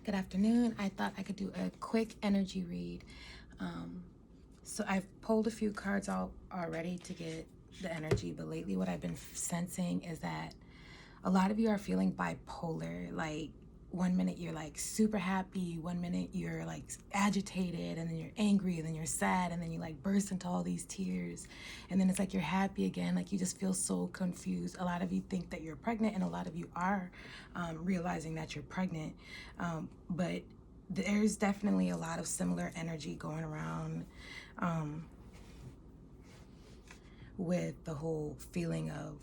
Good afternoon. I thought I could do a quick energy read. So I've pulled a few cards out already to get the energy, but lately what I've been sensing is that a lot of you are feeling bipolar. Like one minute you're like super happy, one minute you're like agitated, and then you're angry, and then you're sad, and then you like burst into all these tears, and then it's like you're happy again. Like you just feel so confused. A lot of you think that you're pregnant, and a lot of you are realizing that you're pregnant, but there's definitely a lot of similar energy going around with the whole feeling of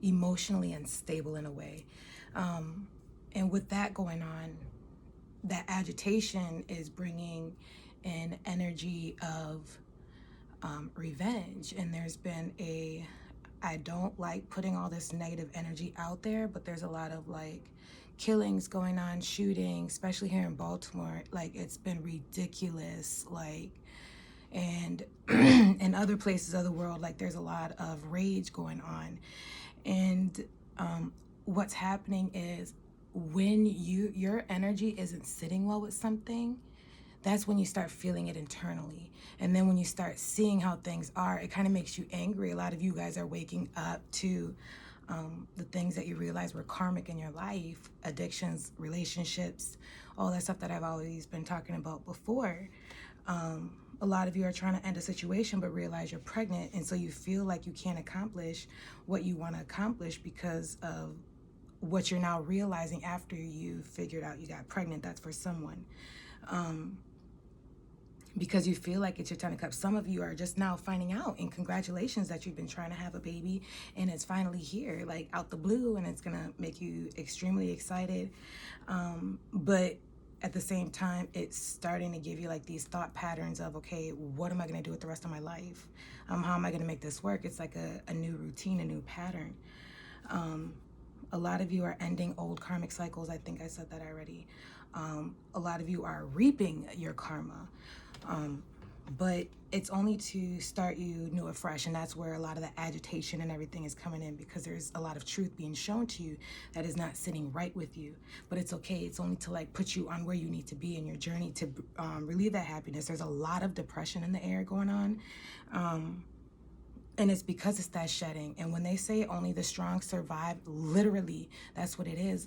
emotionally unstable in a way. And with that going on, that agitation is bringing an energy of revenge. And there's been I don't like putting all this negative energy out there, but there's a lot of like killings going on, shooting, especially here in Baltimore. Like it's been ridiculous. Like, and in other places of the world, like there's a lot of rage going on. And what's happening is when your energy isn't sitting well with something, that's when you start feeling it internally. And then when you start seeing how things are, it kind of makes you angry. A lot of you guys are waking up to the things that you realize were karmic in your life, addictions, relationships, all that stuff that I've always been talking about before. A lot of you are trying to end a situation but realize you're pregnant, and so you feel like you can't accomplish what you want to accomplish because of what you're now realizing after you figured out you got pregnant. That's for someone. Because you feel like it's your time to come. Some of you are just now finding out, and congratulations that you've been trying to have a baby and it's finally here, like out the blue, and it's gonna make you extremely excited. But at the same time, it's starting to give you like these thought patterns of, okay, what am I gonna do with the rest of my life? How am I gonna make this work? It's like a new routine, a new pattern. A lot of you are ending old karmic cycles. I think I said that already. A lot of you are reaping your karma. But it's only to start you new afresh, and that's where a lot of the agitation and everything is coming in, because there's a lot of truth being shown to you that is not sitting right with you. But it's okay. It's only to like put you on where you need to be in your journey to relieve that happiness. There's a lot of depression in the air going on. And it's because it's that shedding. And when they say only the strong survive, literally, that's what it is.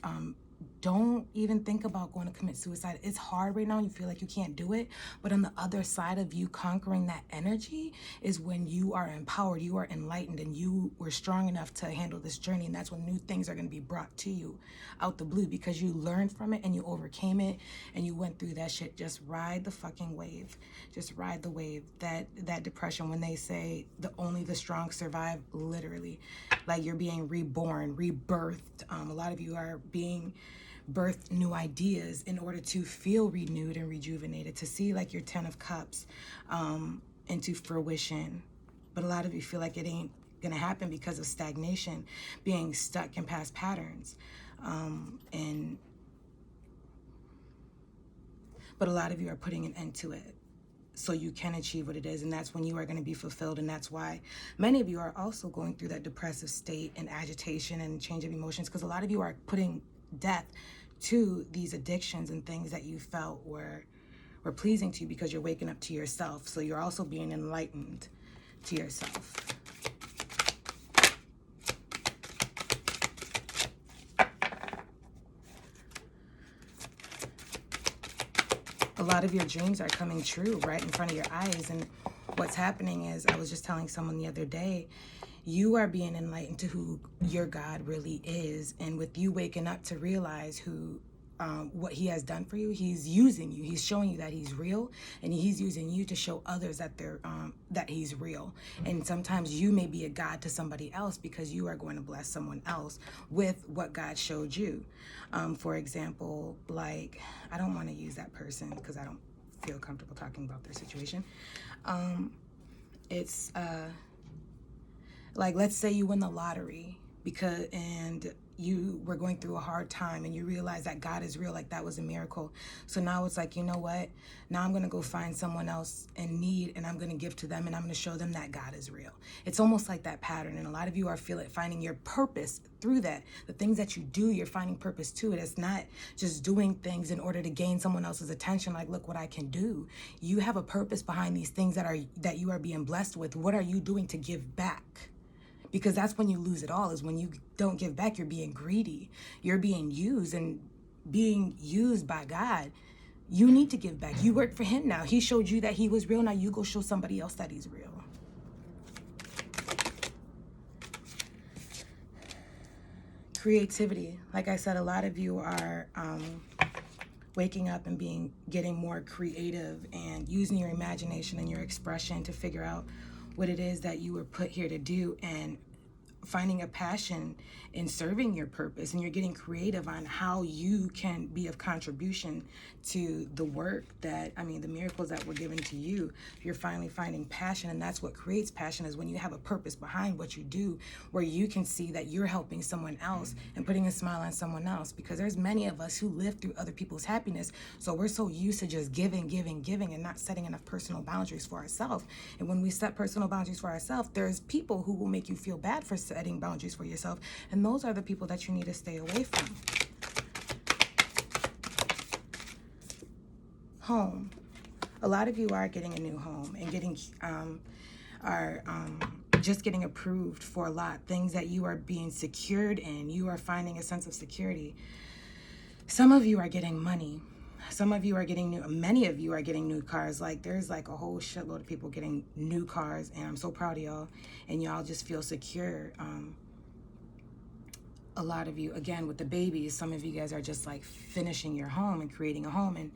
Don't even think about going to commit suicide. It's hard right now. You feel like you can't do it. But on the other side of you conquering that energy is when you are empowered, you are enlightened, and you were strong enough to handle this journey. And that's when new things are going to be brought to you out the blue, because you learned from it and you overcame it and you went through that shit. Just ride the fucking wave. Just ride the wave. That depression, when they say only the strong survive, literally, like you're being reborn, rebirthed. A lot of you are being birth new ideas in order to feel renewed and rejuvenated, to see like your 10 of cups into fruition. But a lot of you feel like it ain't gonna happen because of stagnation, being stuck in past patterns. But a lot of you are putting an end to it so you can achieve what it is, and that's when you are going to be fulfilled. And that's why many of you are also going through that depressive state and agitation and change of emotions, because a lot of you are putting death to these addictions and things that you felt were pleasing to you, because you're waking up to yourself. So you're also being enlightened to yourself. A lot of your dreams are coming true right in front of your eyes. And what's happening is, I was just telling someone the other day, you are being enlightened to who your God really is. And with you waking up to realize what he has done for you, he's using you. He's showing you that he's real, and he's using you to show others that that he's real. And sometimes you may be a God to somebody else, because you are going to bless someone else with what God showed you. For example, like, I don't want to use that person because I don't feel comfortable talking about their situation. It's like, let's say you win the lottery, and you were going through a hard time and you realize that God is real, like that was a miracle. So now it's like, you know what? Now I'm going to go find someone else in need and I'm going to give to them and I'm going to show them that God is real. It's almost like that pattern. And a lot of you are finding your purpose through that. The things that you do, you're finding purpose to it. It's not just doing things in order to gain someone else's attention. Like, look what I can do. You have a purpose behind these things that you are being blessed with. What are you doing to give back? Because that's when you lose it all, is when you don't give back. You're being greedy. You're being used, and being used by God. You need to give back. You work for him now. He showed you that he was real. Now you go show somebody else that he's real. Creativity. Like I said, a lot of you are waking up and getting more creative and using your imagination and your expression to figure out what it is that you were put here to do, and finding a passion in serving your purpose. And you're getting creative on how you can be of contribution to the work that, the miracles that were given to you. You're finally finding passion, and that's what creates passion, is when you have a purpose behind what you do, where you can see that you're helping someone else and putting a smile on someone else. Because there's many of us who live through other people's happiness, so we're so used to just giving and not setting enough personal boundaries for ourselves. And when we set personal boundaries for ourselves, there's people who will make you feel bad for setting boundaries for yourself, and those are the people that you need to stay away from. Home. A lot of you are getting a new home and just getting approved for a lot. Things that you are being secured in. You are finding a sense of security. Some of you are getting money. Some of you are getting many of you are getting new cars. Like, there's like a whole shitload of people getting new cars, and I'm so proud of y'all. And y'all just feel secure. A lot of you, again, with the babies, some of you guys are just like finishing your home and creating a home. And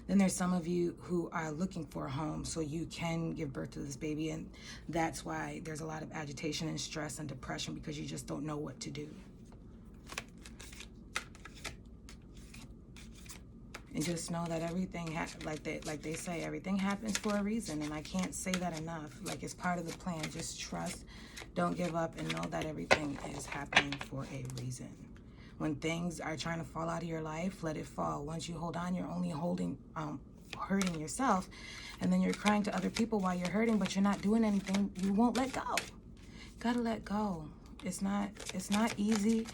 then there's some of you who are looking for a home so you can give birth to this baby. And that's why there's a lot of agitation and stress and depression, because you just don't know what to do. And just know that everything, like they say, everything happens for a reason. And I can't say that enough. Like, it's part of the plan. Just trust, don't give up, and know that everything is happening for a reason. When things are trying to fall out of your life, let it fall. Once you hold on, you're only hurting yourself. And then you're crying to other people while you're hurting, but you're not doing anything. You won't let go. Gotta let go. It's not easy.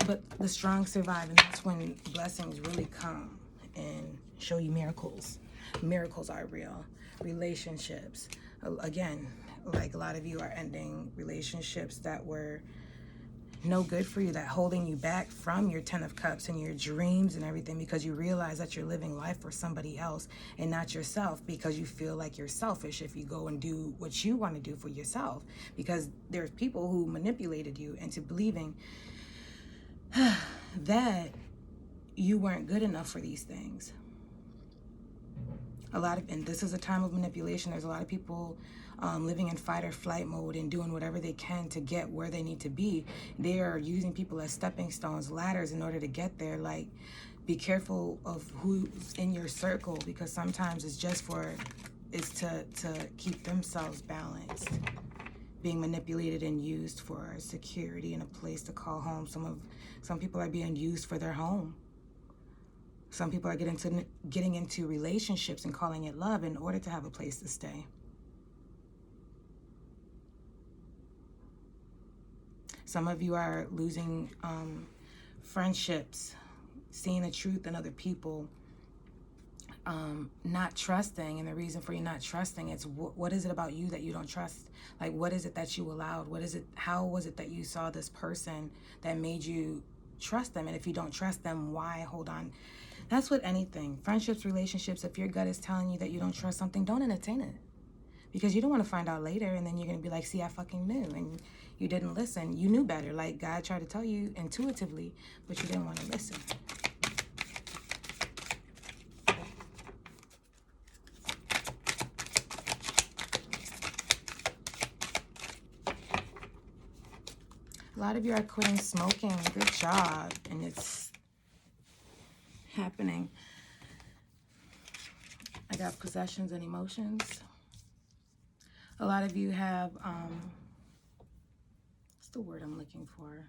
But the strong survive, and that's when blessings really come and show you miracles. Miracles are real. Relationships. Again, like, a lot of you are ending relationships that were no good for you, that holding you back from your 10 of Cups and your dreams and everything, because you realize that you're living life for somebody else and not yourself, because you feel like you're selfish if you go and do what you want to do for yourself, because there's people who manipulated you into believing that you weren't good enough for these things. And this is a time of manipulation. There's a lot of people living in fight or flight mode and doing whatever they can to get where they need to be. They are using people as stepping stones, ladders, in order to get there. Like, be careful of who's in your circle, because sometimes it's to keep themselves balanced, being manipulated and used for security and a place to call home. Some people are being used for their home. Some people are getting into relationships and calling it love in order to have a place to stay. Some of you are losing friendships, seeing the truth in other people, not trusting. And the reason for you not trusting, it's what is it about you that you don't trust? Like, what is it that you allowed? How was it that you saw this person that made you trust them? And if you don't trust them, why hold on? That's with anything. Friendships, relationships, if your gut is telling you that you don't trust something, don't entertain it. Because you don't want to find out later, and then you're going to be like, see, I fucking knew, and you didn't listen. You knew better. Like, God tried to tell you intuitively, but you didn't want to listen. A lot of you are quitting smoking. Good job. And it's happening. I got possessions and emotions. A lot of you have, what's the word I'm looking for?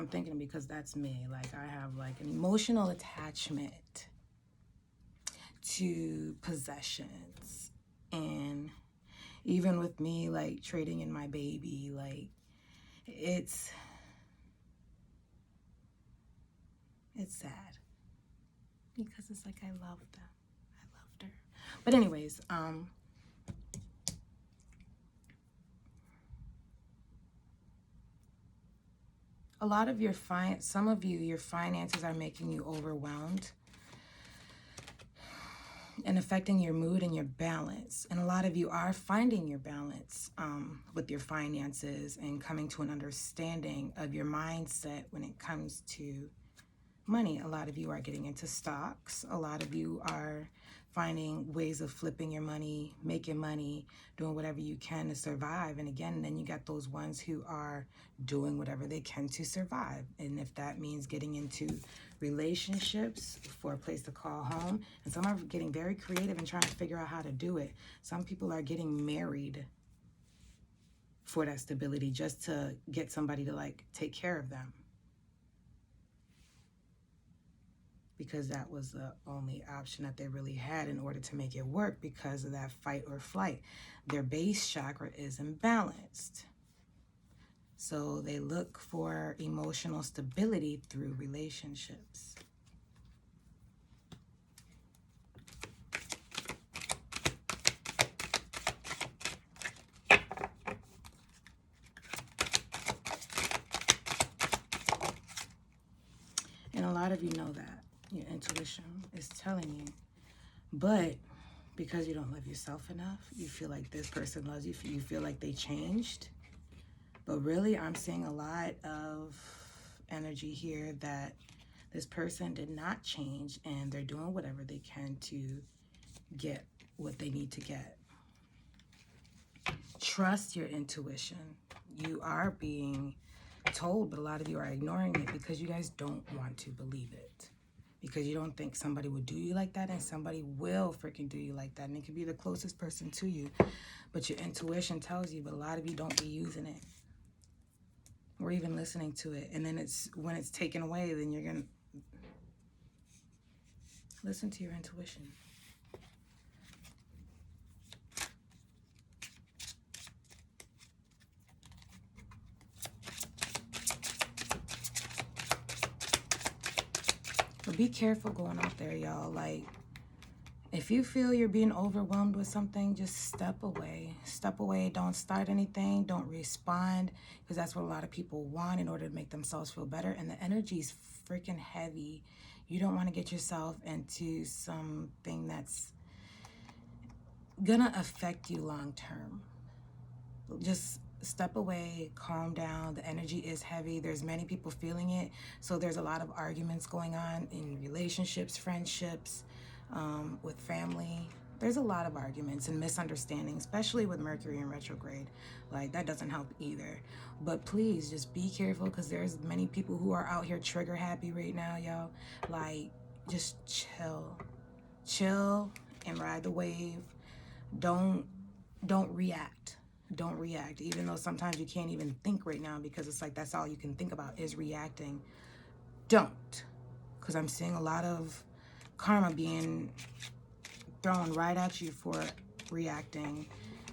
I'm thinking because that's me. Like, I have like an emotional attachment to possessions. And even with me, like, trading in my baby, like, it's sad. Because it's like, I love them. I loved her. But anyways, a lot of some of you, your finances are making you overwhelmed and affecting your mood and your balance. And a lot of you are finding your balance with your finances and coming to an understanding of your mindset when it comes to money. A lot of you are getting into stocks. A lot of you are finding ways of flipping your money, making money, doing whatever you can to survive. And again, then you got those ones who are doing whatever they can to survive. And if that means getting into relationships for a place to call home, and some are getting very creative and trying to figure out how to do it. Some people are getting married for that stability, just to get somebody to like take care of them, because that was the only option that they really had in order to make it work, because of that fight or flight. Their base chakra is imbalanced. So they look for emotional stability through relationships. And a lot of you know that. Your intuition is telling you. But because you don't love yourself enough, you feel like this person loves you, you feel like they changed. But really, I'm seeing a lot of energy here that this person did not change, and they're doing whatever they can to get what they need to get. Trust your intuition. You are being told, but a lot of you are ignoring it because you guys don't want to believe it. Because you don't think somebody would do you like that, and somebody will freaking do you like that. And it could be the closest person to you. But your intuition tells you, but a lot of you don't be using it. Or even listening to it. And then when it's taken away, then you're going to listen to your intuition. But be careful going out there, y'all. Like, if you feel you're being overwhelmed with something, just step away. Step away. Don't start anything. Don't respond, because that's what a lot of people want in order to make themselves feel better. And the energy's freaking heavy. You don't want to get yourself into something that's gonna affect you long term. Just step away, calm down. The energy is heavy. There's many people feeling it. So there's a lot of arguments going on in relationships, friendships, with family. There's a lot of arguments and misunderstandings, especially with Mercury in retrograde. Like, that doesn't help either. But please just be careful, because there's many people who are out here trigger happy right now, y'all. Like, just chill and ride the wave. Don't react. Don't react, even though sometimes you can't even think right now, because it's like that's all you can think about is reacting. Don't, because I'm seeing a lot of karma being thrown right at you for reacting.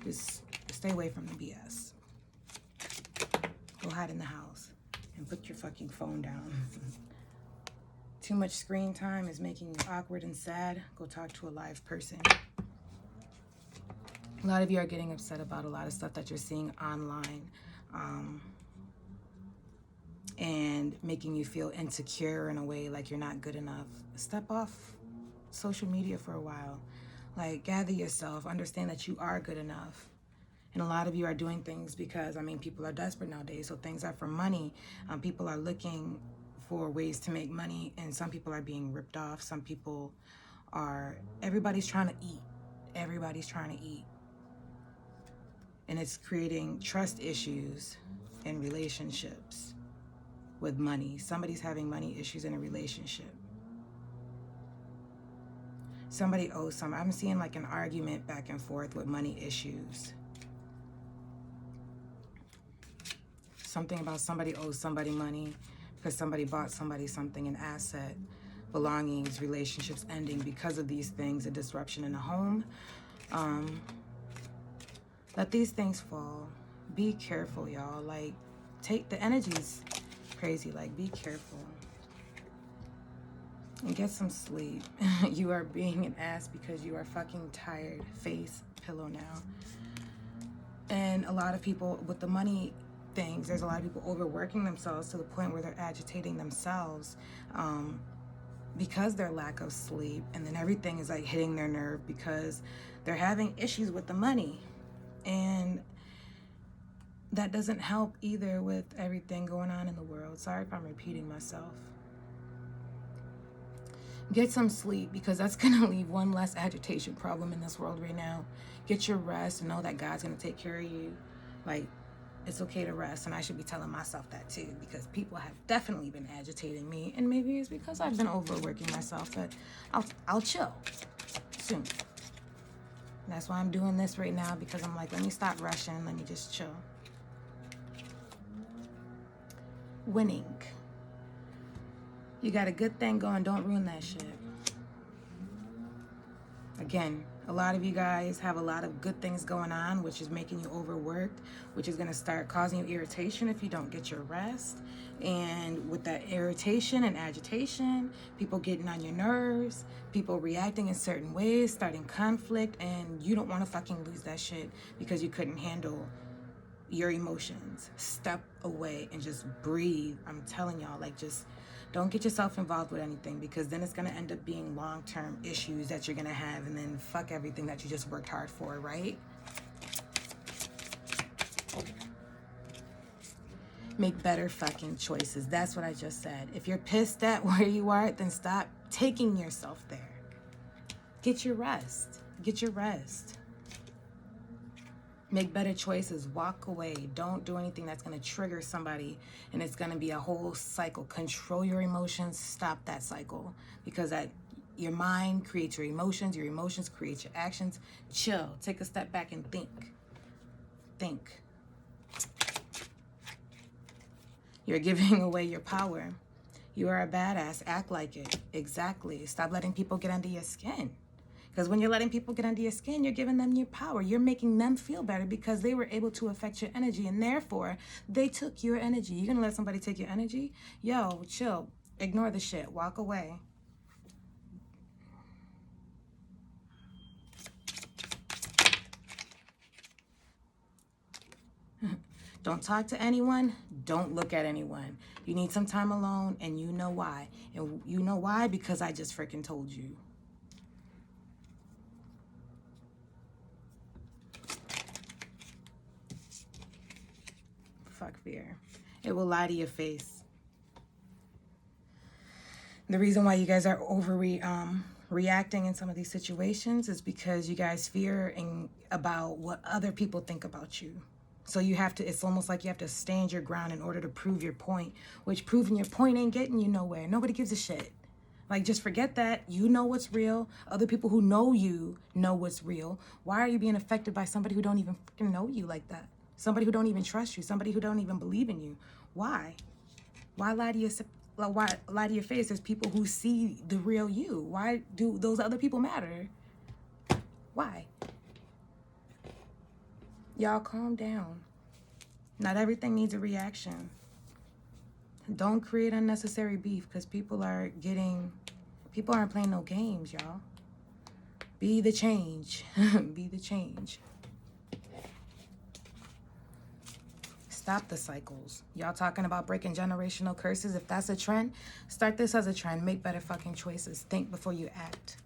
Just stay away from the BS. Go hide in the house and put your fucking phone down. Too much screen time is making you awkward and sad. Go talk to a live person. A lot of you are getting upset about a lot of stuff that you're seeing online, and making you feel insecure in a way, like you're not good enough. Step off social media for a while. Like, gather yourself, understand that you are good enough. And a lot of you are doing things because, I mean, people are desperate nowadays, so things are for money. People are looking for ways to make money, and some people are being ripped off. Some people are, everybody's trying to eat. Everybody's trying to eat. And it's creating trust issues in relationships with money. Somebody's having money issues in a relationship. Somebody owes some. I'm seeing like an argument back and forth with money issues. Something about somebody owes somebody money. because somebody bought somebody something, an asset, belongings, relationships ending because of these things, a disruption in the home. Let these things fall. Be careful, y'all. Like, take the energy's crazy. Like, be careful. And get some sleep. You are being an ass because you are fucking tired. Face pillow now. And a lot of people with the money things, there's a lot of people overworking themselves to the point where they're agitating themselves because their lack of sleep. And then everything is like hitting their nerve because they're having issues with the money. And that doesn't help either with everything going on in the world. Sorry if I'm repeating myself. Get some sleep, because that's going to leave one less agitation problem in this world right now. Get your rest and know that God's going to take care of you. Like, it's okay to rest, and I should be telling myself that too, because people have definitely been agitating me, and maybe it's because I've been overworking myself, but I'll chill soon. That's why I'm doing this right now, because I'm like, let me stop rushing, let me just chill. Winning. You got a good thing going, don't ruin that shit. Again, a lot of you guys have a lot of good things going on, which is making you overworked, which is going to start causing you irritation if you don't get your rest. And with that irritation and agitation, people getting on your nerves, people reacting in certain ways, starting conflict, and you don't want to fucking lose that shit because you couldn't handle your emotions. Step away and just breathe. I'm telling y'all, like, just don't get yourself involved with anything, because then it's going to end up being long-term issues that you're going to have, and then fuck everything that you just worked hard for, right? Make better fucking choices. That's what I just said. If you're pissed at where you are, then stop taking yourself there. Get your rest. Get your rest. Make better choices. Walk away. Don't do anything that's going to trigger somebody, and it's going to be a whole cycle. Control your emotions. Stop that cycle, because that your mind creates your emotions create your actions. Chill. Take a step back and think. Think. You're giving away your power. You are a badass. Act like it. Exactly. Stop letting people get under your skin. Because when you're letting people get under your skin, you're giving them your power. You're making them feel better because they were able to affect your energy, and therefore they took your energy. You're gonna let somebody take your energy? Yo, chill. Ignore the shit. Walk away. Don't talk to anyone. Don't look at anyone. You need some time alone, and you know why. And you know why? Because I just freaking told you. Fuck fear. It will lie to your face. The reason why you guys are reacting in some of these situations is because you guys fear about what other people think about you. So you have to, it's almost like you have to stand your ground in order to prove your point, which proving your point ain't getting you nowhere. Nobody gives a shit. Like, just forget that. You know what's real. Other people who know you know what's real. Why are you being affected by somebody who don't even freaking know you like that? Somebody who don't even trust you. Somebody who don't even believe in you. Why? Why lie to yourself? Why lie to your face? There's people who see the real you. Why do those other people matter? Why? Y'all calm down. Not everything needs a reaction. Don't create unnecessary beef, because people aren't playing no games, y'all. Be the change. Be the change. Stop the cycles. Y'all talking about breaking generational curses. If that's a trend, start this as a trend. Make better fucking choices. Think before you act.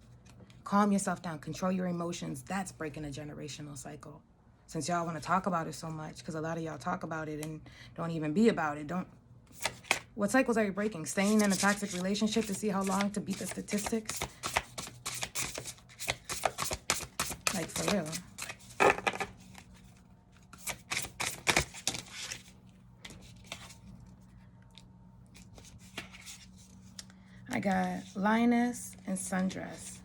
Calm yourself down. Control your emotions. That's breaking a generational cycle. Since y'all want to talk about it so much, because a lot of y'all talk about it and don't even be about it. What cycles are you breaking? Staying in a toxic relationship to see how long to beat the statistics? Like, for real. I got lioness and sundress.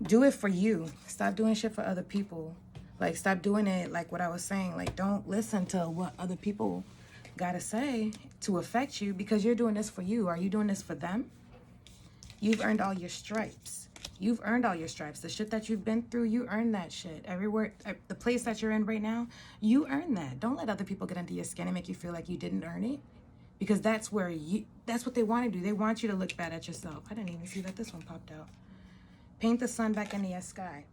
Do it for you. Stop doing shit for other people. Like, stop doing it like what I was saying. Like, don't listen to what other people gotta say, to affect you, because you're doing this for you. Are you doing this for them? You've earned all your stripes. You've earned all your stripes. The shit that you've been through, you earned that shit. Everywhere, the place that you're in right now, you earned that. Don't let other people get under your skin and make you feel like you didn't earn it. Because that's what they want to do. They want you to look bad at yourself. I didn't even see that this one popped out. Paint the sun back in the sky.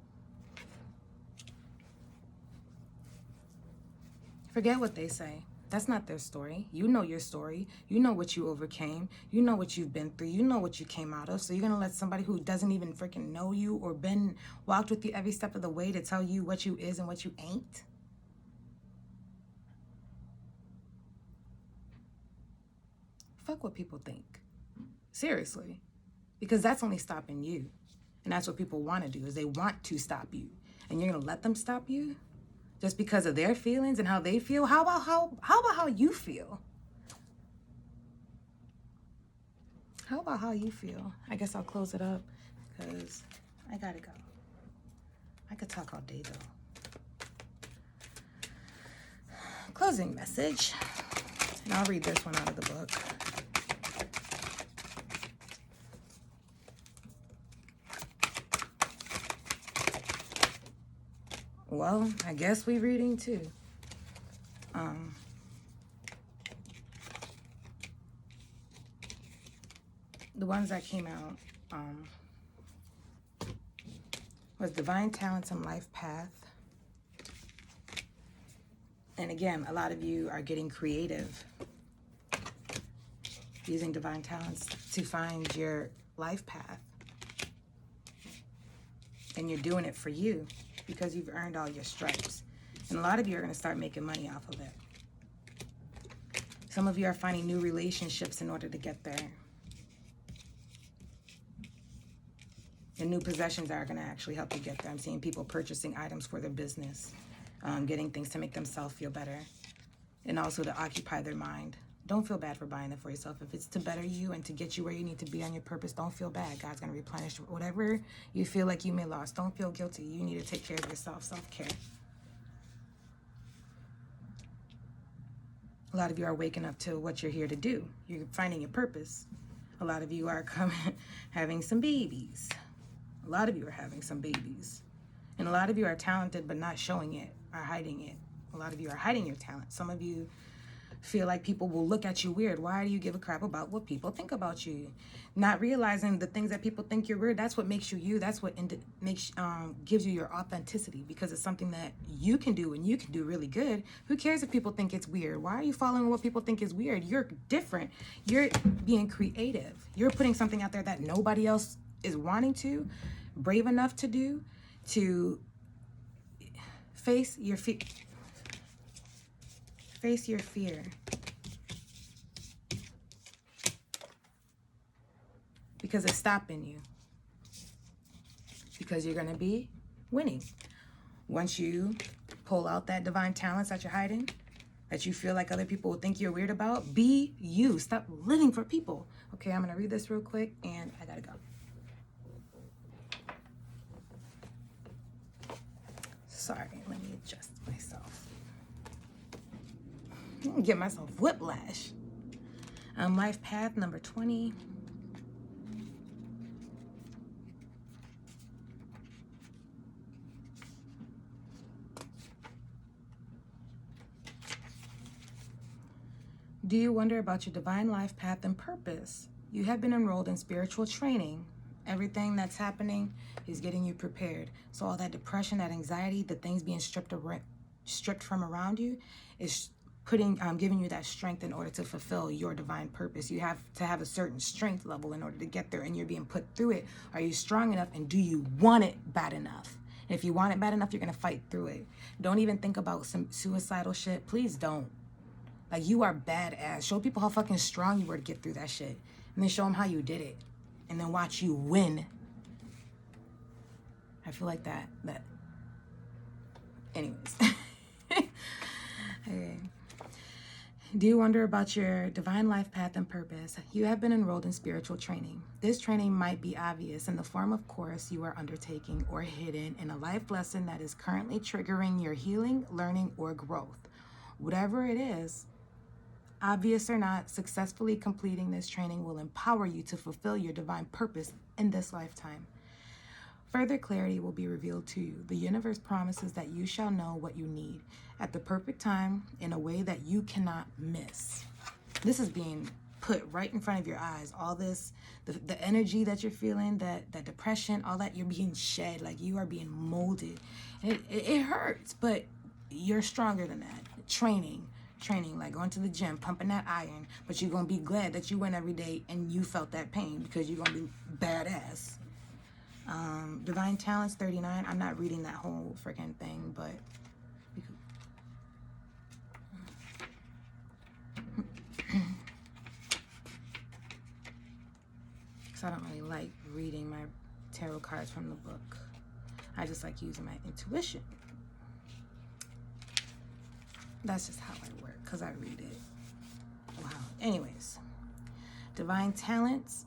Forget what they say. That's not their story. You know your story. You know what you overcame. You know what you've been through. You know what you came out of. So you're going to let somebody who doesn't even freaking know you or walked with you every step of the way to tell you what you is and what you ain't? Fuck what people think. Seriously. Because that's only stopping you. And that's what people want to do, is they want to stop you. And you're going to let them stop you? Just because of their feelings and how they feel? How about how you feel? How about how you feel? I guess I'll close it up because I gotta go. I could talk all day though. Closing message. And I'll read this one out of the book. Well, I guess we're reading too. The ones that came out was Divine Talents and Life Path. And again, a lot of you are getting creative, using divine talents to find your life path. And you're doing it for you because you've earned all your stripes. And a lot of you are going to start making money off of it. Some of you are finding new relationships in order to get there. And new possessions are going to actually help you get there. I'm seeing people purchasing items for their business, getting things to make themselves feel better, and also to occupy their mind. Don't feel bad for buying it for yourself. If it's to better you and to get you where you need to be on your purpose, don't feel bad. God's going to replenish whatever you feel like you may lost. Don't feel guilty. You need to take care of yourself. Self-care. A lot of you are waking up to what you're here to do. You're finding your purpose. A lot of you are having some babies. A lot of you are having some babies. And a lot of you are talented but not showing it, are hiding it. A lot of you are hiding your talent. Some of you feel like people will look at you weird. Why do you give a crap about what people think about you? Not realizing the things that people think you're weird, that's what makes you you. That's what gives you your authenticity, because it's something that you can do and you can do really good. Who cares if people think it's weird? Why are you following what people think is weird? You're different. You're being creative. You're putting something out there that nobody else is wanting to, brave enough to do, to face your fear. Face your fear. Because it's stopping you. Because you're going to be winning. Once you pull out that divine talents that you're hiding, that you feel like other people will think you're weird about, be you. Stop living for people. Okay, I'm going to read this real quick and I got to go. Sorry, let me adjust myself. I'm gonna give myself whiplash. Life path number 20. Do you wonder about your divine life path and purpose? You have been enrolled in spiritual training. Everything that's happening is getting you prepared. So all that depression, that anxiety, the things being stripped from around you is giving you that strength in order to fulfill your divine purpose. You have to have a certain strength level in order to get there, and you're being put through it. Are you strong enough, and do you want it bad enough? And if you want it bad enough, you're going to fight through it. Don't even think about some suicidal shit. Please don't. Like, you are badass. Show people how fucking strong you were to get through that shit. And then show them how you did it. And then watch you win. I feel like that. Anyways. Okay. Do you wonder about your divine life path and purpose? You have been enrolled in spiritual training. This training might be obvious in the form of course you are undertaking, or hidden in a life lesson that is currently triggering your healing, learning, or growth. Whatever it is, Obvious or not, successfully completing this training will empower you to fulfill your divine purpose in this lifetime. Further clarity will be revealed to you. The universe promises that you shall know what you need at the perfect time in a way that you cannot miss. This is being put right in front of your eyes. All this, the energy that you're feeling, that depression, all that, you're being shed, like you are being molded. It hurts, but you're stronger than that. Training, like going to the gym, pumping that iron, but you're going to be glad that you went every day and you felt that pain because you're going to be badass. Divine Talents 39. I'm not reading that whole freaking thing, but because I don't really like reading my tarot cards from the book. I just like using my intuition. That's just how I work, because I read it. Wow. Anyways, Divine Talents.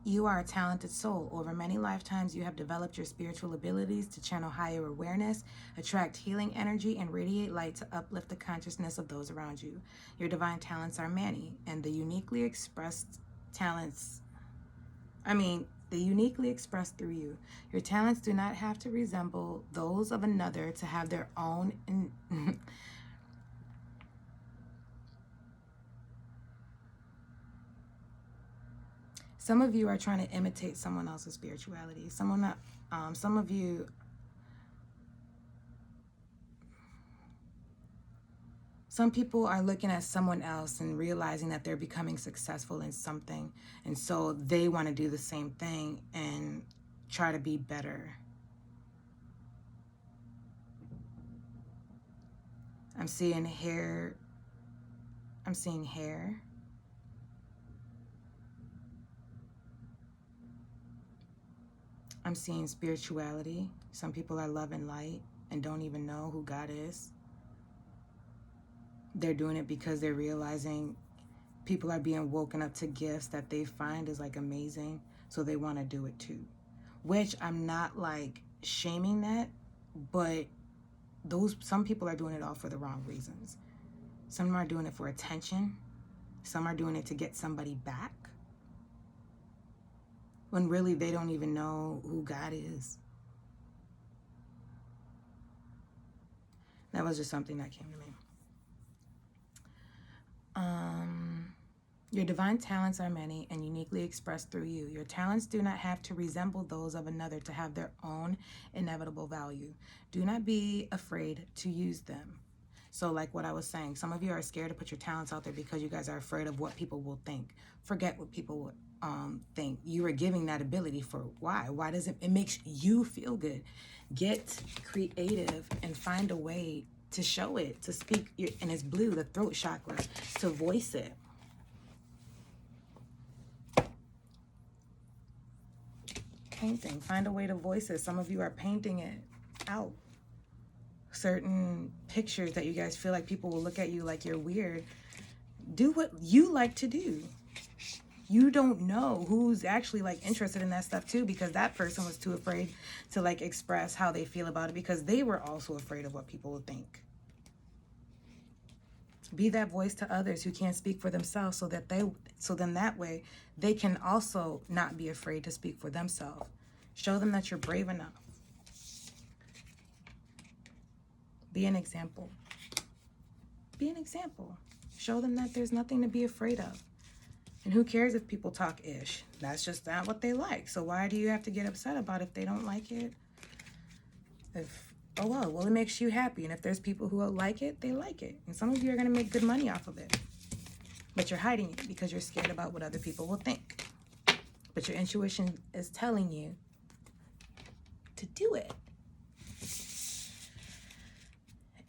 You are a talented soul. Over many lifetimes, you have developed your spiritual abilities to channel higher awareness, attract healing energy, and radiate light to uplift the consciousness of those around you. Your divine talents are many, and the uniquely expressed through you. Your talents do not have to resemble those of another to have their own Some of you are trying to imitate someone else's spirituality. Some people are looking at someone else and realizing that they're becoming successful in something. And so they want to do the same thing and try to be better. I'm seeing hair. I'm seeing spirituality. Some people are love and light and don't even know who God is. They're doing it because they're realizing people are being woken up to gifts that they find is like amazing. So they want to do it too. Which I'm not like shaming that, but some people are doing it all for the wrong reasons. Some are doing it for attention. Some are doing it to get somebody back. When really they don't even know who God is. That was just something that came to me. Your divine talents are many and uniquely expressed through you. Your talents do not have to resemble those of another to have their own inevitable value. Do not be afraid to use them. So like what I was saying, some of you are scared to put your talents out there because you guys are afraid of what people will think. Forget what people would think. You are giving that ability for why? Why does it makes you feel good? Get creative and find a way to show it, to speak, and it's blue, the throat chakra, to voice it. Painting, find a way to voice it. Some of you are painting it out. Certain pictures that you guys feel like people will look at you like you're weird. Do what you like to do. You don't know who's actually like interested in that stuff too, because that person was too afraid to like express how they feel about it because they were also afraid of what people would think. Be that voice to others who can't speak for themselves so then that way they can also not be afraid to speak for themselves. Show them that you're brave enough. Be an example. Be an example. Show them that there's nothing to be afraid of. And who cares if people talk ish? That's just not what they like. So why do you have to get upset about it if they don't like it? Well, it makes you happy. And if there's people who like it, they like it. And some of you are going to make good money off of it. But you're hiding it because you're scared about what other people will think. But your intuition is telling you to do it.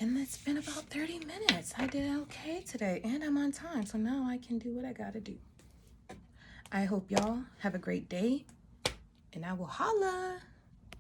And it's been about 30 minutes. I did okay today. And I'm on time. So now I can do what I got to do. I hope y'all have a great day. And I will holla.